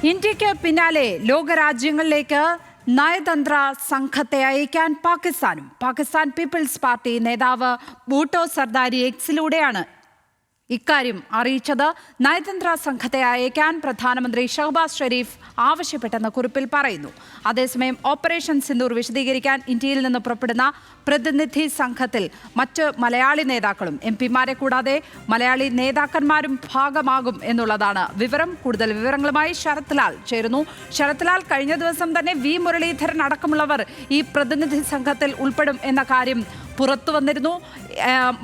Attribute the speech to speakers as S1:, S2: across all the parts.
S1: ഇന്ത്യക്ക് പിന്നാലെ ലോകരാജ്യങ്ങളിലേക്ക് നയതന്ത്ര സംഘത്തെ അയക്കാൻ പാകിസ്ഥാൻ പീപ്പിൾസ് പാർട്ടി നേതാവ് ഭൂട്ടോ സർദാരി എക്സിലൂടെയാണ് ഇക്കാര്യം അറിയിച്ചത്. നയതന്ത്ര സംഘത്തെ അയക്കാൻ പ്രധാനമന്ത്രി ഷഹബാസ് ഷെരീഫ് ആവശ്യപ്പെട്ടെന്ന് കുറിപ്പിൽ പറയുന്നു. അതേസമയം ഓപ്പറേഷൻ സിന്ദൂർ വിശദീകരിക്കാൻ ഇന്ത്യയിൽ നിന്ന് പുറപ്പെടുന്ന പ്രതിനിധി സംഘത്തിൽ മറ്റ് മലയാളി നേതാക്കളും എംപിമാരെ കൂടാതെ മലയാളി നേതാക്കന്മാരും ഭാഗമാകും എന്നുള്ളതാണ് വിവരം. കൂടുതൽ വിവരങ്ങളുമായി ശരത് ലാൽ ചേരുന്നു. ശരത് ലാൽ, കഴിഞ്ഞ ദിവസം തന്നെ വി മുരളീധരൻ അടക്കമുള്ളവർ ഈ പ്രതിനിധി സംഘത്തിൽ ഉൾപ്പെടും എന്ന കാര്യം പുറത്തു വന്നിരുന്നു.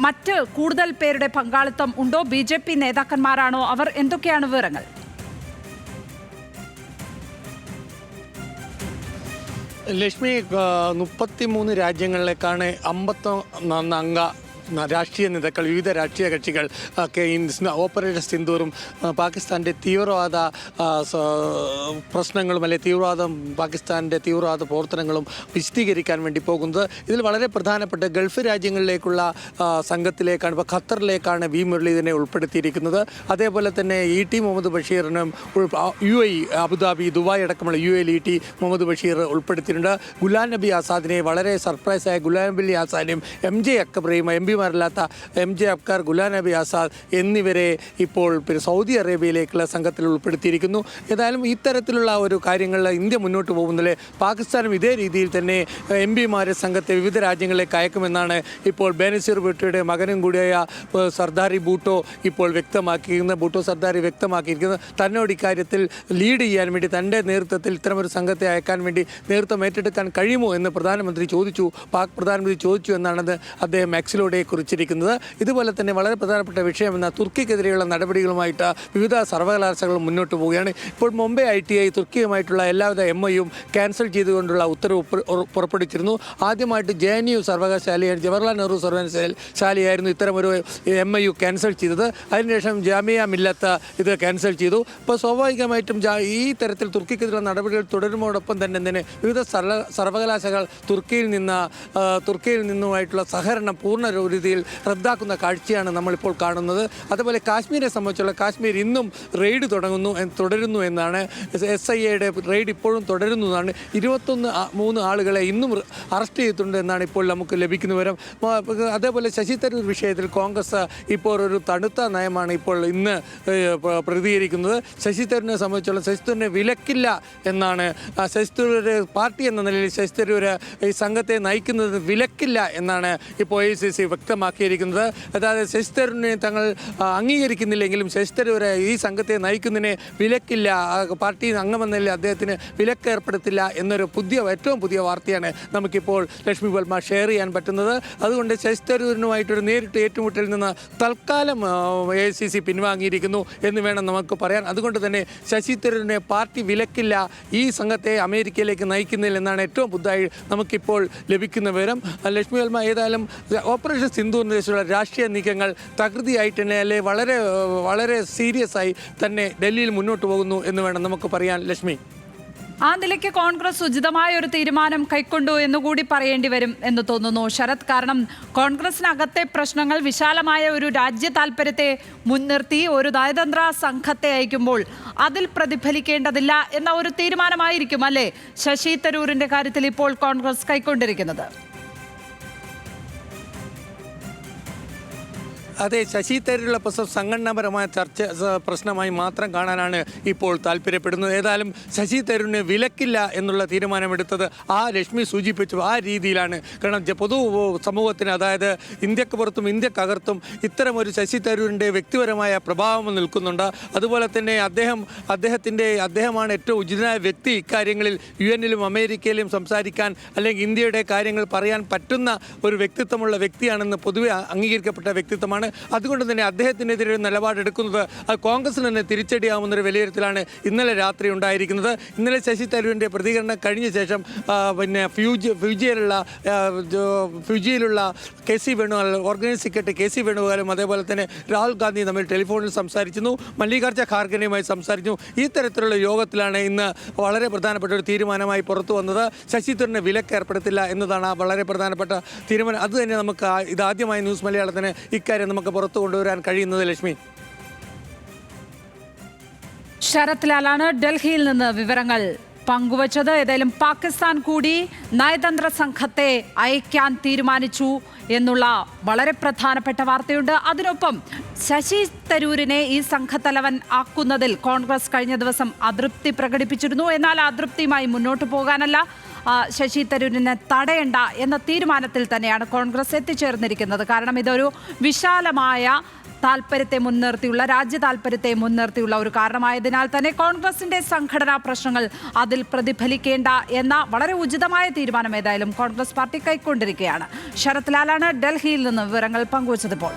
S1: മറ്റ് കൂടുതൽ പേരുടെ പങ്കാളിത്തം ഉണ്ടോ? BJP നേതാക്കന്മാരാണോ അവർ? എന്തൊക്കെയാണ് വിവരങ്ങൾ?
S2: ലക്ഷ്മി, 33 രാജ്യങ്ങളിലേക്കാണ് 51 അംഗ രാഷ്ട്രീയ നേതാക്കൾ, വിവിധ രാഷ്ട്രീയ കക്ഷികൾ ഒക്കെ ഓപ്പറേഷൻ സിന്ദൂറും പാകിസ്ഥാൻ്റെ തീവ്രവാദ പ്രശ്നങ്ങളും പാകിസ്ഥാൻ്റെ തീവ്രവാദ പ്രവർത്തനങ്ങളും വിശദീകരിക്കാൻ വേണ്ടി പോകുന്നത്. ഇതിൽ വളരെ പ്രധാനപ്പെട്ട ഗൾഫ് രാജ്യങ്ങളിലേക്കുള്ള സംഘത്തിലേക്കാണ്, ഇപ്പോൾ ഖത്തറിലേക്കാണ് വി മുരളീധരനെ ഉൾപ്പെടുത്തിയിരിക്കുന്നത്. അതേപോലെ തന്നെ ET മുഹമ്മദ് ബഷീറിനും UAE, അബുദാബി, ദുബായ് അടക്കമുള്ള UAE ET മുഹമ്മദ് ബഷീർ ഉൾപ്പെടുത്തിയിട്ടുണ്ട്. ഗുലാം നബി ആസാദിനെ, വളരെ സർപ്രൈസായ ഗുലാം നബി ആസാദിനെയും MJ അക്ബറേയും എംപിമാരല്ലാത്ത MJ അക്ബർ, ഗുലാം നബി ആസാദ് എന്നിവരെ ഇപ്പോൾ സൗദി അറേബ്യയിലേക്കുള്ള സംഘത്തിൽ ഉൾപ്പെടുത്തിയിരിക്കുന്നു. ഏതായാലും ഇത്തരത്തിലുള്ള ഒരു കാര്യങ്ങളിൽ ഇന്ത്യ മുന്നോട്ട് പോകുന്നതിൽ പാകിസ്ഥാനും ഇതേ രീതിയിൽ തന്നെ MPമാരെ സംഘത്തെ വിവിധ രാജ്യങ്ങളിലേക്ക് അയക്കുമെന്നാണ് ഇപ്പോൾ ബേനസീർ ഭൂട്ടോയുടെ മകനും കൂടിയായ സർദാരി ഭൂട്ടോ ഇപ്പോൾ ഭൂട്ടോ സർദാരി വ്യക്തമാക്കിയിരിക്കുന്നത്. തന്നോട് ഇക്കാര്യത്തിൽ ലീഡ് ചെയ്യാൻ വേണ്ടി, തൻ്റെ നേതൃത്വത്തിൽ ഇത്തരമൊരു സംഘത്തെ അയക്കാൻ വേണ്ടി നേതൃത്വം ഏറ്റെടുക്കാൻ കഴിയുമോ എന്ന് പാക് പ്രധാനമന്ത്രി ചോദിച്ചു എന്നാണ് അദ്ദേഹം എക്സിലൂടെ കുറിച്ചിരിക്കുന്നത്. ഇതുപോലെ തന്നെ വളരെ പ്രധാനപ്പെട്ട വിഷയമെന്ന തുർക്കിക്കെതിരെയുള്ള നടപടികളുമായിട്ട് വിവിധ സർവകലാശാലകൾ മുന്നോട്ട് പോവുകയാണ്. ഇപ്പോൾ മുംബൈ ITI തുർക്കിയുമായിട്ടുള്ള എല്ലാവിധ MOUയും ക്യാൻസൽ ചെയ്തുകൊണ്ടുള്ള ഉത്തരവ് പുറപ്പെടുവിച്ചിരുന്നു. ആദ്യമായിട്ട് JNU സർവകലാശാലയാണ്, ജവഹർലാൽ നെഹ്റു സർവകലാശാലയായിരുന്നു ഇത്തരമൊരു MOU ക്യാൻസൽ ചെയ്തത്. അതിനുശേഷം ജാമിയ മില്ലത്ത് ഇത് ക്യാൻസൽ ചെയ്തു. ഇപ്പോൾ സ്വാഭാവികമായിട്ടും ഈ തരത്തിൽ തുർക്കിക്കെതിരെയുള്ള നടപടികൾ തുടരുന്നതോടൊപ്പം തന്നെ വിവിധ സർവകലാശാലകൾ തുർക്കിയിൽ നിന്നുമായിട്ടുള്ള സഹകരണം പൂർണ്ണ രീതിയിൽ റദ്ദാക്കുന്ന കാഴ്ചയാണ് നമ്മളിപ്പോൾ കാണുന്നത്. അതുപോലെ കാശ്മീരെ സംബന്ധിച്ചുള്ള കാശ്മീർ ഇന്നും റെയ്ഡ് തുടരുന്നു എന്നാണ്. SIAയുടെ റെയ്ഡ് ഇപ്പോഴും തുടരുന്നതാണ്. 23 ആളുകളെ ഇന്നും അറസ്റ്റ് ചെയ്തിട്ടുണ്ട് എന്നാണ് ഇപ്പോൾ നമുക്ക് ലഭിക്കുന്ന വിവരം. അതേപോലെ ശശി തരൂർ വിഷയത്തിൽ കോൺഗ്രസ് ഇപ്പോൾ ഒരു തണുത്ത നയമാണ് ഇപ്പോൾ ഇന്ന് പ്രതികരിക്കുന്നത്. ശശി തരൂരിനെ സംബന്ധിച്ചുള്ള ശശി തരൂരിനെ വിലക്കില്ല എന്നാണ്. ശശി തരൂർ പാർട്ടി എന്ന നിലയിൽ ശശി തരൂർ ഈ സംഘത്തെ നയിക്കുന്നത് വിലക്കില്ല എന്നാണ് ഇപ്പോൾ AICC വ്യക്തമാക്കിയിരിക്കുന്നത്. അതായത് ശശി തരൂരിനെ തങ്ങൾ അംഗീകരിക്കുന്നില്ലെങ്കിലും ശശി തരൂർ ഈ സംഘത്തെ നയിക്കുന്നതിനെ വിലക്കില്ല, പാർട്ടി അംഗമെന്നതിൽ അദ്ദേഹത്തിന് വിലക്ക് ഏർപ്പെടുത്തില്ല എന്നൊരു ഏറ്റവും പുതിയ വാർത്തയാണ് നമുക്കിപ്പോൾ ലക്ഷ്മി പത്മ ഷെയർ ചെയ്യാൻ പറ്റുന്നത്. അതുകൊണ്ട് ശശി തരൂരിനുമായിട്ടൊരു നേരിട്ട് ഏറ്റുമുട്ടലിൽ നിന്ന് തൽക്കാലം AICC പിൻവാങ്ങിയിരിക്കുന്നു എന്ന് വേണം നമുക്ക് പറയാൻ. അതുകൊണ്ട് തന്നെ ശശി തരൂരിനെ പാർട്ടി വിലക്കില്ല ഈ സംഘത്തെ അമേരിക്കയിലേക്ക് നയിക്കുന്നില്ല എന്നാണ് ഏറ്റവും പുതുതായി നമുക്കിപ്പോൾ ലഭിക്കുന്ന വിവരം. ലക്ഷ്മി പത്മ, ഏതായാലും ഓപ്പറേഷൻ സിന്ദൂറിന് ശേഷമുള്ള രാഷ്ട്രീയ നീക്കങ്ങൾ തകൃതിയായിട്ട് തന്നെ വളരെ സീരിയസ് ആയി തന്നെ ഡൽഹിയിൽ മുന്നോട്ട് പോകുന്നു എന്ന് വേണം നമുക്ക് പറയാൻ. ലക്ഷ്മി,
S1: ആ നിലയ്ക്ക് കോൺഗ്രസ് ഉചിതമായ ഒരു തീരുമാനം കൈക്കൊണ്ടു എന്നുകൂടി പറയേണ്ടി വരും എന്ന് തോന്നുന്നു ശരത്. കാരണം കോൺഗ്രസിനകത്തെ പ്രശ്നങ്ങൾ വിശാലമായ ഒരു രാജ്യ താല്പര്യത്തെ മുൻനിർത്തി ഒരു നയതന്ത്ര സംഘത്തെ അയക്കുമ്പോൾ അതിൽ പ്രതിഫലിക്കേണ്ടതില്ല എന്ന ഒരു തീരുമാനമായിരിക്കും അല്ലേ ശശി തരൂരിന്റെ കാര്യത്തിൽ ഇപ്പോൾ കോൺഗ്രസ് കൈക്കൊണ്ടിരിക്കുന്നത്?
S2: അതെ, ശശി തരൂരിലുള്ള പ്രശ്നം സംഘടനാപരമായ പ്രശ്നമായി മാത്രം കാണാനാണ് ഇപ്പോൾ താല്പര്യപ്പെടുന്നത്. ഏതായാലും ശശി തരൂരിനെ വിലക്കില്ല എന്നുള്ള തീരുമാനമെടുത്തത് ലക്ഷ്മി സൂചിപ്പിച്ചു ആ രീതിയിലാണ്. കാരണം പൊതു സമൂഹത്തിന്, അതായത് ഇന്ത്യക്ക് പുറത്തും ഇന്ത്യക്കകത്തും ഇത്തരമൊരു ശശി തരൂരിൻ്റെ വ്യക്തിപരമായ പ്രഭാവം നിൽക്കുന്നുണ്ട്. അതുപോലെ തന്നെ അദ്ദേഹമാണ് ഏറ്റവും ഉചിതനായ വ്യക്തി ഇക്കാര്യങ്ങളിൽ UN-ലും അമേരിക്കയിലും സംസാരിക്കാൻ അല്ലെങ്കിൽ ഇന്ത്യയുടെ കാര്യങ്ങൾ പറയാൻ പറ്റുന്ന ഒരു വ്യക്തിത്വമുള്ള വ്യക്തിയാണെന്ന് പൊതുവെ അംഗീകരിക്കപ്പെട്ട വ്യക്തിത്വമാണ്. അതുകൊണ്ട് തന്നെ അദ്ദേഹത്തിനെതിരെ നിലപാടെടുക്കുന്നത് കോൺഗ്രസിന് തന്നെ തിരിച്ചടിയാവുന്നൊരു വിലയിരുത്തലാണ് ഇന്നലെ രാത്രി ഉണ്ടായിരിക്കുന്നത്. ഇന്നലെ ശശി തരൂരിൻ്റെ പ്രതികരണം കഴിഞ്ഞ ശേഷം ഫ്യൂജിയിലുള്ള KC Venugopal, organising secretary KC വേണുഗോപാലും അതേപോലെ തന്നെ രാഹുൽ ഗാന്ധി തമ്മിൽ ടെലിഫോണിൽ സംസാരിച്ചിരുന്നു. മല്ലികാർജ്ജുന ഖാർഗെയുമായി സംസാരിച്ചു. ഈ തരത്തിലുള്ള യോഗത്തിലാണ് ഇന്ന് വളരെ പ്രധാനപ്പെട്ട ഒരു തീരുമാനമായി പുറത്തു വന്നത്. ശശി തരൂരിനെ വിലക്ക് ഏർപ്പെടുത്തില്ല എന്നതാണ് വളരെ പ്രധാനപ്പെട്ട തീരുമാനം. അതുതന്നെ നമുക്ക് ഇതാദ്യമായി ന്യൂസ് മലയാളത്തിന് ഇക്കാര്യം നമുക്ക് പുറത്തു കൊണ്ടുവരാൻ കഴിയുന്നത്. ലക്ഷ്മി.
S1: ശരത് ലാലാണ് ഡൽഹിയിൽ നിന്ന് വിവരങ്ങൾ പങ്കുവച്ചത്. ഏതായാലും പാകിസ്ഥാൻ കൂടി നയതന്ത്ര സംഘത്തെ അയക്കാൻ തീരുമാനിച്ചു എന്നുള്ള വളരെ പ്രധാനപ്പെട്ട വാർത്തയുണ്ട്. അതിനൊപ്പം ശശി തരൂരിനെ ഈ സംഘത്തലവൻ ആക്കുന്നതിൽ കോൺഗ്രസ് കഴിഞ്ഞ ദിവസം അതൃപ്തി പ്രകടിപ്പിച്ചിരുന്നു. എന്നാൽ അതൃപ്തിയുമായി മുന്നോട്ട് പോകാനല്ല, ശശി തരൂരിനെ തടയണ്ട എന്ന തീരുമാനത്തിൽ തന്നെയാണ് കോൺഗ്രസ് എത്തിച്ചേർന്നിരിക്കുന്നത്. കാരണം ഇതൊരു വിശാലമായ താല്പര്യത്തെ മുൻനിർത്തിയുള്ള രാജ്യ താല്പര്യത്തെ മുൻനിർത്തിയുള്ള ഒരു കാരണമായതിനാൽ തന്നെ കോൺഗ്രസിന്റെ സംഘടനാ പ്രശ്നങ്ങൾ അതിൽ പ്രതിഫലിക്കേണ്ട എന്ന വളരെ ഉചിതമായ തീരുമാനം ഏതായാലും കോൺഗ്രസ് പാർട്ടി കൈക്കൊണ്ടിരിക്കുകയാണ്. ശരത് ലാലാണ് ഡൽഹിയിൽ നിന്ന് വിവരങ്ങൾ പങ്കുവച്ചതിപ്പോൾ.